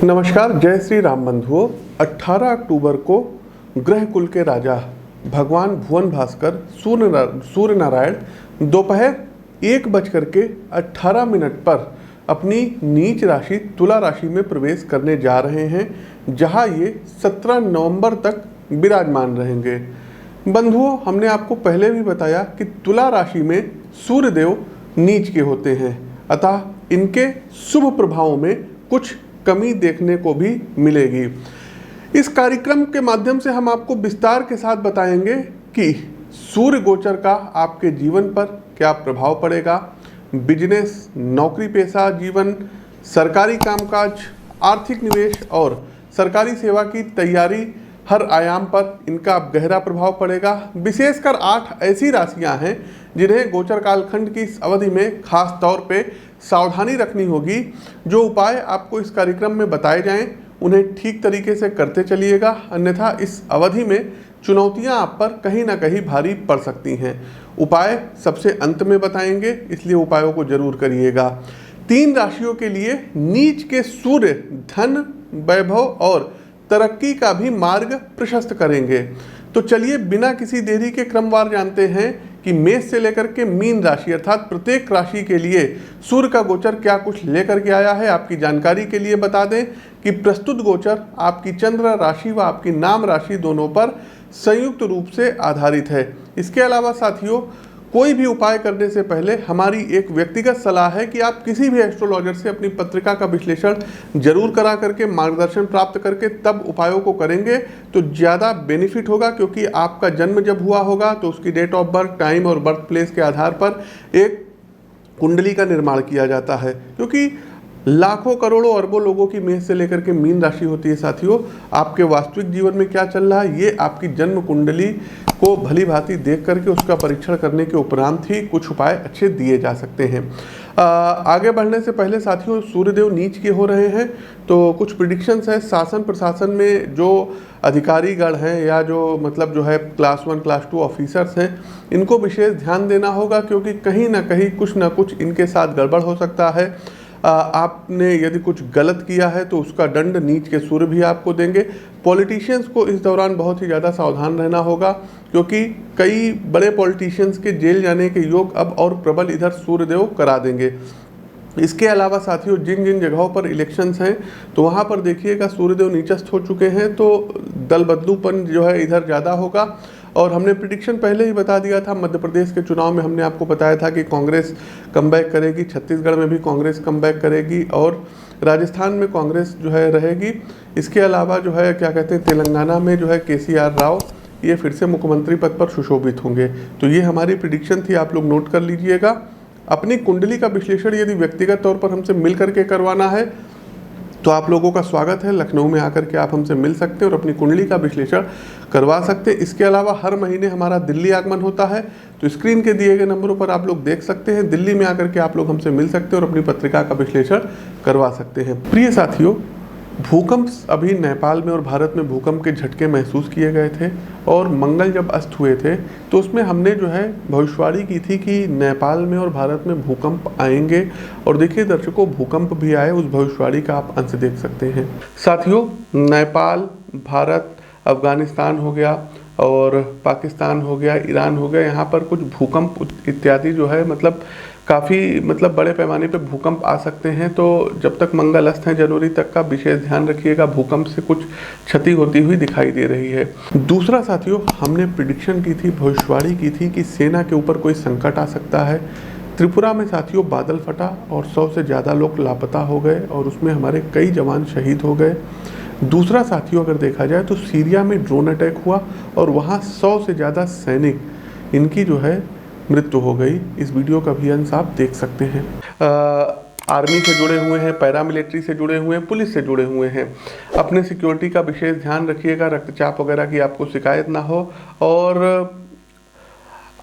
नमस्कार, जय श्री राम बंधुओं। 18 अक्टूबर को ग्रह कुल के राजा भगवान भुवन भास्कर सूर्य नारायण दोपहर 1:18 पर अपनी नीच राशि तुला राशि में प्रवेश करने जा रहे हैं, जहां ये 17 नवंबर तक विराजमान रहेंगे। बंधुओं, हमने आपको पहले भी बताया कि तुला राशि में सूर्यदेव नीच के होते हैं, अतः इनके शुभ प्रभावों में कुछ कमी देखने को भी मिलेगी। इस कार्यक्रम के माध्यम से हम आपको विस्तार के साथ बताएंगे कि सूर्य गोचर का आपके जीवन पर क्या प्रभाव पड़ेगा। बिजनेस, नौकरी पेशा जीवन, सरकारी कामकाज, आर्थिक निवेश और सरकारी सेवा की तैयारी, हर आयाम पर इनका गहरा प्रभाव पड़ेगा। विशेषकर 8 ऐसी राशियां हैं जिन्हें गोचर कालखंड की इस अवधि में खास तौर पे सावधानी रखनी होगी। जो उपाय आपको इस कार्यक्रम में बताए जाएं उन्हें ठीक तरीके से करते चलिएगा, अन्यथा इस अवधि में चुनौतियां आप पर कहीं ना कहीं भारी पड़ सकती हैं। उपाय सबसे अंत में बताएंगे, इसलिए उपायों को जरूर करिएगा। 3 राशियों के लिए नीच के सूर्य धन, वैभव और तरक्की का भी मार्ग प्रशस्त करेंगे। तो चलिए बिना किसी देरी के क्रमवार जानते हैं कि मेष से लेकर के मीन राशि अर्थात प्रत्येक राशि के लिए सूर्य का गोचर क्या कुछ लेकर के आया है। आपकी जानकारी के लिए बता दें कि प्रस्तुत गोचर आपकी चंद्र राशि व आपकी नाम राशि दोनों पर संयुक्त रूप से आधारित है। इसके अलावा साथियों, कोई भी उपाय करने से पहले हमारी एक व्यक्तिगत सलाह है कि आप किसी भी एस्ट्रोलॉजर से अपनी पत्रिका का विश्लेषण जरूर करा करके मार्गदर्शन प्राप्त करके तब उपायों को करेंगे तो ज़्यादा बेनिफिट होगा, क्योंकि आपका जन्म जब हुआ होगा तो उसकी डेट ऑफ बर्थ, टाइम और बर्थ प्लेस के आधार पर एक कुंडली का निर्माण किया जाता है। क्योंकि लाखों करोड़ों अरबों लोगों की मेष से लेकर के मीन राशि होती है। साथियों, आपके वास्तविक जीवन में क्या चल रहा है ये आपकी जन्म कुंडली को भली भांति देख करके उसका परीक्षण करने के उपरांत ही कुछ उपाय अच्छे दिए जा सकते हैं। आगे बढ़ने से पहले साथियों, सूर्यदेव नीच के हो रहे हैं तो कुछ प्रिडिक्शंस है। शासन प्रशासन में जो अधिकारीगण हैं या जो है क्लास 1 क्लास 2 ऑफिसर्स हैं, इनको विशेष ध्यान देना होगा, क्योंकि कहीं ना कहीं कुछ ना कुछ इनके साथ गड़बड़ हो सकता है। आपने यदि कुछ गलत किया है तो उसका दंड नीच के सूर्य भी आपको देंगे। पॉलिटिशियंस को इस दौरान बहुत ही ज़्यादा सावधान रहना होगा, क्योंकि कई बड़े पॉलिटिशियंस के जेल जाने के योग अब और प्रबल इधर सूर्यदेव करा देंगे। इसके अलावा साथियों, जिन जिन जगहों पर इलेक्शंस हैं तो वहाँ पर देखिएगा सूर्यदेव नीचस्थ हो चुके हैं, तो दल बदलूपन जो है इधर ज़्यादा होगा। और हमने प्रिडिक्शन पहले ही बता दिया था, मध्य प्रदेश के चुनाव में हमने आपको बताया था कि कांग्रेस कमबैक करेगी, छत्तीसगढ़ में भी कांग्रेस कमबैक करेगी और राजस्थान में कांग्रेस जो है रहेगी। इसके अलावा जो है क्या कहते हैं, तेलंगाना में जो है KCR राव ये फिर से मुख्यमंत्री पद पर सुशोभित होंगे। तो ये हमारी प्रिडिक्शन थी, आप लोग नोट कर लीजिएगा। अपनी कुंडली का विश्लेषण यदि व्यक्तिगत तौर पर हमसे मिल करके करवाना है तो आप लोगों का स्वागत है। लखनऊ में आकर के आप हमसे मिल सकते हैं और अपनी कुंडली का विश्लेषण करवा सकते हैं। इसके अलावा हर महीने हमारा दिल्ली आगमन होता है, तो स्क्रीन के दिए गए नंबरों पर आप लोग देख सकते हैं। दिल्ली में आकर के आप लोग हमसे मिल सकते हैं और अपनी पत्रिका का विश्लेषण करवा सकते हैं। प्रिय साथियों, भूकंप अभी नेपाल में और भारत में भूकंप के झटके महसूस किए गए थे और मंगल जब अस्त हुए थे तो उसमें हमने जो है भविष्यवाणी की थी कि नेपाल में और भारत में भूकंप आएंगे। और देखिए दर्शकों, भूकंप भी आए, उस भविष्यवाणी का आप अंश देख सकते हैं। साथियों, नेपाल, भारत, अफगानिस्तान हो गया और पाकिस्तान हो गया, ईरान हो गया, यहाँ पर कुछ भूकंप इत्यादि जो है काफ़ी बड़े पैमाने पे भूकंप आ सकते हैं। तो जब तक मंगल अस्त है जनवरी तक का विशेष ध्यान रखिएगा, भूकंप से कुछ क्षति होती हुई दिखाई दे रही है। दूसरा साथियों, हमने प्रिडिक्शन की थी, भविष्यवाणी की थी कि सेना के ऊपर कोई संकट आ सकता है। त्रिपुरा में साथियों बादल फटा और 100 से ज़्यादा लोग लापता हो गए और उसमें हमारे कई जवान शहीद हो गए। दूसरा साथियों, अगर देखा जाए तो सीरिया में ड्रोन अटैक हुआ और वहाँ 100 से ज़्यादा सैनिक इनकी जो है मृत्यु हो गई। इस वीडियो का भी अंश आप देख सकते हैं। आर्मी से जुड़े हुए हैं, पैरामिलिट्री से जुड़े हुए हैं, पुलिस से जुड़े हुए हैं, अपने सिक्योरिटी का विशेष ध्यान रखिएगा, रक्तचाप वगैरह की आपको शिकायत ना हो। और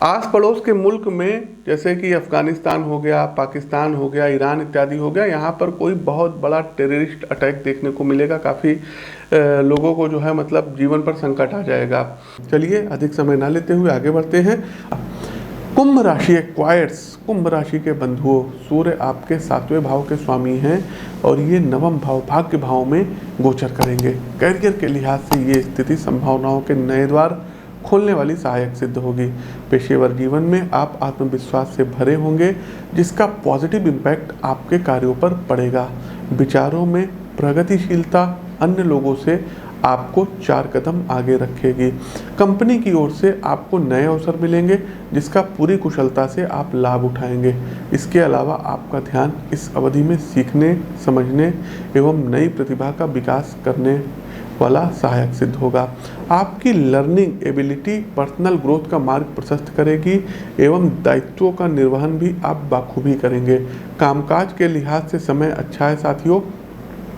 आस पड़ोस के मुल्क में जैसे कि अफगानिस्तान हो गया, पाकिस्तान हो गया, ईरान इत्यादि हो गया, यहाँ पर कोई बहुत बड़ा टेररिस्ट अटैक देखने को मिलेगा। काफ़ी लोगों को जो है जीवन पर संकट आ जाएगा। चलिए अधिक समय ना लेते हुए आगे बढ़ते हैं। कुंभ राशि एक्वायर्स, कुंभ राशि के बंधुओं, सूर्य आपके 7वें भाव के स्वामी हैं और ये 9वें भाव भाग्य भाव में गोचर करेंगे। करियर के लिहाज से ये स्थिति संभावनाओं के नए द्वार खोलने वाली सहायक सिद्ध होगी। पेशेवर जीवन में आप आत्मविश्वास से भरे होंगे जिसका पॉजिटिव इम्पैक्ट आपके कार्यों पर पड़ेगा। विचारों में प्रगतिशीलता अन्य लोगों से आपको 4 कदम आगे रखेगी। कंपनी की ओर से आपको नए अवसर मिलेंगे जिसका पूरी कुशलता से आप लाभ उठाएंगे। इसके अलावा आपका ध्यान इस अवधि में सीखने, समझने एवं नई प्रतिभा का विकास करने वाला सहायक सिद्ध होगा। आपकी लर्निंग एबिलिटी पर्सनल ग्रोथ का मार्ग प्रशस्त करेगी एवं दायित्वों का निर्वहन भी आप बखूबी करेंगे। कामकाज के लिहाज से समय अच्छा है साथियों,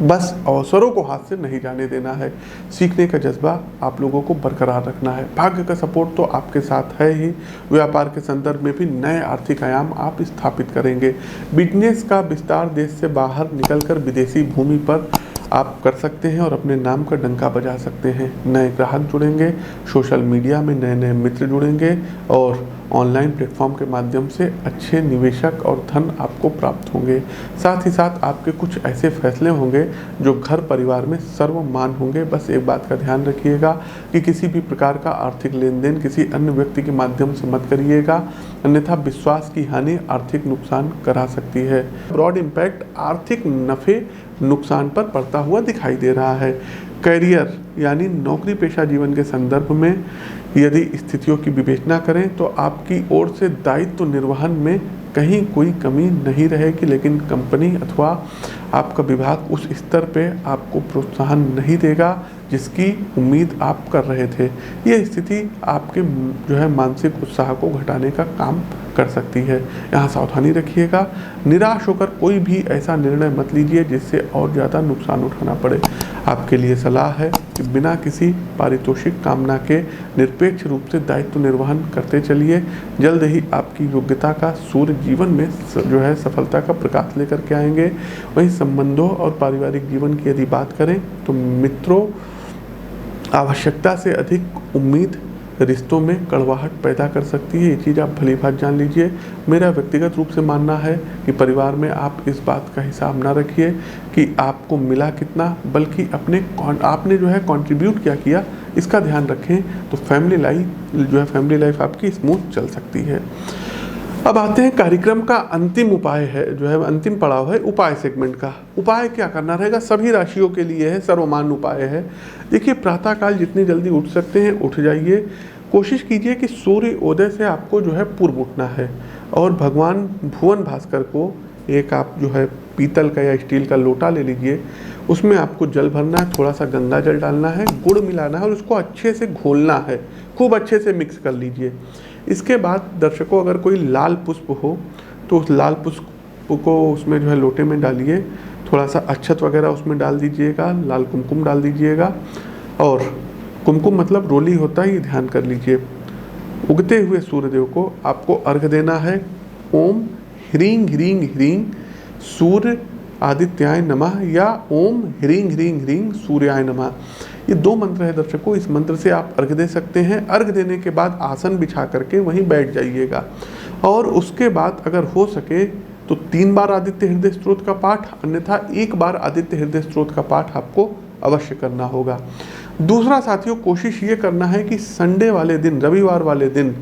बस अवसरों को हाथ से नहीं जाने देना है। सीखने का जज्बा आप लोगों को बरकरार रखना है। भाग्य का सपोर्ट तो आपके साथ है ही। व्यापार के संदर्भ में भी नए आर्थिक आयाम आप स्थापित करेंगे। बिजनेस का विस्तार देश से बाहर निकलकर विदेशी भूमि पर आप कर सकते हैं और अपने नाम का डंका बजा सकते हैं। नए ग्राहक जुड़ेंगे, सोशल मीडिया में नए नए मित्र जुड़ेंगे और ऑनलाइन प्लेटफॉर्म के माध्यम से अच्छे निवेशक और धन आपको प्राप्त होंगे। साथ ही साथ आपके कुछ ऐसे फैसले होंगे जो घर परिवार में सर्वमान होंगे। बस एक बात का ध्यान रखिएगा कि किसी भी प्रकार का आर्थिक लेन देन किसी अन्य व्यक्ति के माध्यम से मत करिएगा, अन्यथा विश्वास की हानि आर्थिक नुकसान करा सकती है। ब्रॉड इम्पैक्ट आर्थिक नफ़े नुकसान पर पड़ता हुआ दिखाई दे रहा है। करियर यानी नौकरी पेशा जीवन के संदर्भ में यदि स्थितियों की विवेचना करें तो आपकी ओर से दायित्व निर्वहन में कहीं कोई कमी नहीं रहेगी, लेकिन कंपनी अथवा आपका विभाग उस स्तर पे आपको प्रोत्साहन नहीं देगा जिसकी उम्मीद आप कर रहे थे। ये स्थिति आपके जो है मानसिक उत्साह को घटाने का काम कर सकती है। यहाँ सावधानी रखिएगा। निराश होकर कोई भी ऐसा निर्णय मत लीजिए जिससे और ज़्यादा नुकसान उठाना पड़े। आपके लिए सलाह है कि बिना किसी पारितोषिक कामना के निरपेक्ष रूप से दायित्व निर्वहन करते चलिए। जल्द ही आपकी योग्यता का सूर्य जीवन में जो है सफलता का प्रकाश लेकर के आएंगे। वहीं संबंधों और पारिवारिक जीवन की यदि बात करें तो मित्रों, आवश्यकता से अधिक उम्मीद रिश्तों में कड़वाहट पैदा कर सकती है। ये चीज़ आप भली भांति जान लीजिए। मेरा व्यक्तिगत रूप से मानना है कि परिवार में आप इस बात का हिसाब ना रखिए कि आपको मिला कितना, बल्कि आपने जो है कंट्रीब्यूट क्या किया इसका ध्यान रखें, तो फैमिली लाइफ आपकी स्मूथ चल सकती है। अब आते हैं कार्यक्रम का अंतिम उपाय है, जो है अंतिम पड़ाव है उपाय सेगमेंट का। उपाय क्या करना रहेगा, सभी राशियों के लिए है, सर्वमान्य उपाय है। देखिए, प्रातःकाल जितनी जल्दी उठ सकते हैं उठ जाइए। कोशिश कीजिए कि सूर्य उदय से आपको जो है पूर्व उठना है और भगवान भुवन भास्कर को एक आप जो है पीतल का या स्टील का लोटा ले लीजिए। उसमें आपको जल भरना है, थोड़ा सा गंगा जल डालना है, गुड़ मिलाना है और उसको अच्छे से घोलना है, खूब अच्छे से मिक्स कर लीजिए। इसके बाद दर्शकों, अगर कोई लाल पुष्प हो तो उस लाल पुष्प को उसमें जो है लोटे में डालिए, थोड़ा सा अक्षत वगैरह उसमें डाल दीजिएगा, लाल कुमकुम डाल दीजिएगा और कुमकुम मतलब रोली होता है, ये ध्यान कर लीजिए। उगते हुए सूर्यदेव को आपको अर्घ देना है। ओम ह्रीं ह्रीं ह्रीं सूर्य आदित्याय नमः या ओम ह्रीं ह्रीं ह्रीं सूर्याय नमः। ये 2 मंत्र है दर्शकों, इस मंत्र से आप अर्घ दे सकते हैं। अर्घ देने के बाद आसन बिछा करके वहीं बैठ जाइएगा और उसके बाद अगर हो सके तो 3 बार आदित्य हृदय स्तोत्र का पाठ, अन्यथा 1 बार आदित्य हृदय स्तोत्र का पाठ आपको अवश्य करना होगा। दूसरा साथियों, कोशिश ये करना है कि संडे वाले दिन, रविवार वाले दिन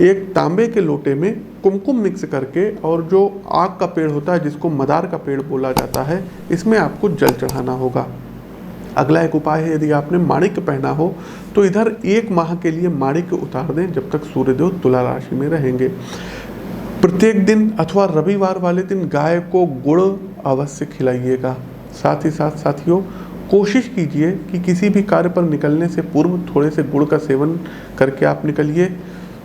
एक तांबे के लोटे में कुमकुम मिक्स करके और जो आग का पेड़ होता है जिसको मदार का पेड़ बोला जाता है, इसमें आपको जल चढ़ाना होगा। अगला एक उपाय है, यदि आपने माणिक्य पहना हो तो इधर 1 माह के लिए माणिक्य उतार दें जब तक सूर्यदेव तुला राशि में रहेंगे। प्रत्येक दिन अथवा रविवार वाले दिन गाय को गुड़ अवश्य खिलाइएगा। साथ ही साथ साथियों, कोशिश कीजिए कि किसी भी कार्य पर निकलने से पूर्व थोड़े से गुड़ का सेवन करके आप निकलिए।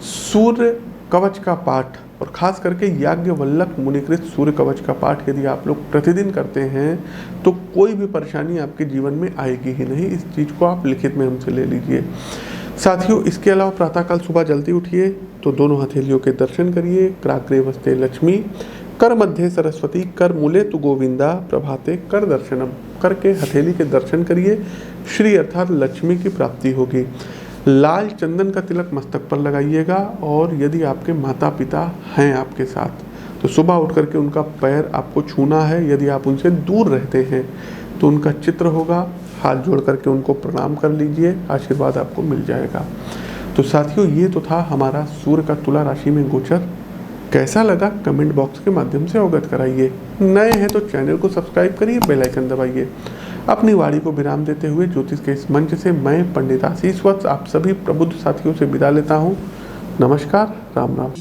सूर्य कवच का पाठ और खास करके याज्ञवल्क्य मुनिकृत सूर्य कवच का पाठ यदि आप लोग प्रतिदिन करते हैं तो कोई भी परेशानी आपके जीवन में आएगी ही नहीं। इस चीज़ को आप लिखित में हमसे ले लीजिए। साथियों, इसके अलावा प्रातःकाल सुबह जल्दी उठिए तो दोनों हथेलियों के दर्शन करिए। कराग्रे वस्ते लक्ष्मी, कर मध्य सरस्वती, कर मूले तु गोविंदा, प्रभाते कर दर्शनम करके हथेली के दर्शन करिए। श्री अर्थात लक्ष्मी की प्राप्ति होगी। लाल चंदन का तिलक मस्तक पर लगाइएगा। और यदि आपके माता पिता हैं आपके साथ तो सुबह उठ करके उनका पैर आपको छूना है। यदि आप उनसे दूर रहते हैं तो उनका चित्र होगा, हाथ जोड़ करके उनको प्रणाम कर लीजिए, आशीर्वाद आपको मिल जाएगा। तो साथियों, ये तो था हमारा सूर्य का तुला राशि में गोचर। कैसा लगा कमेंट बॉक्स के माध्यम से अवगत कराइए। नए हैं तो चैनल को सब्सक्राइब करिए, बेल आइकन दबाइए। अपनी वाणी को विराम देते हुए ज्योतिष के इस मंच से मैं पंडित आशीष वत्स आप सभी प्रबुद्ध साथियों से विदा लेता हूँ। नमस्कार, राम राम।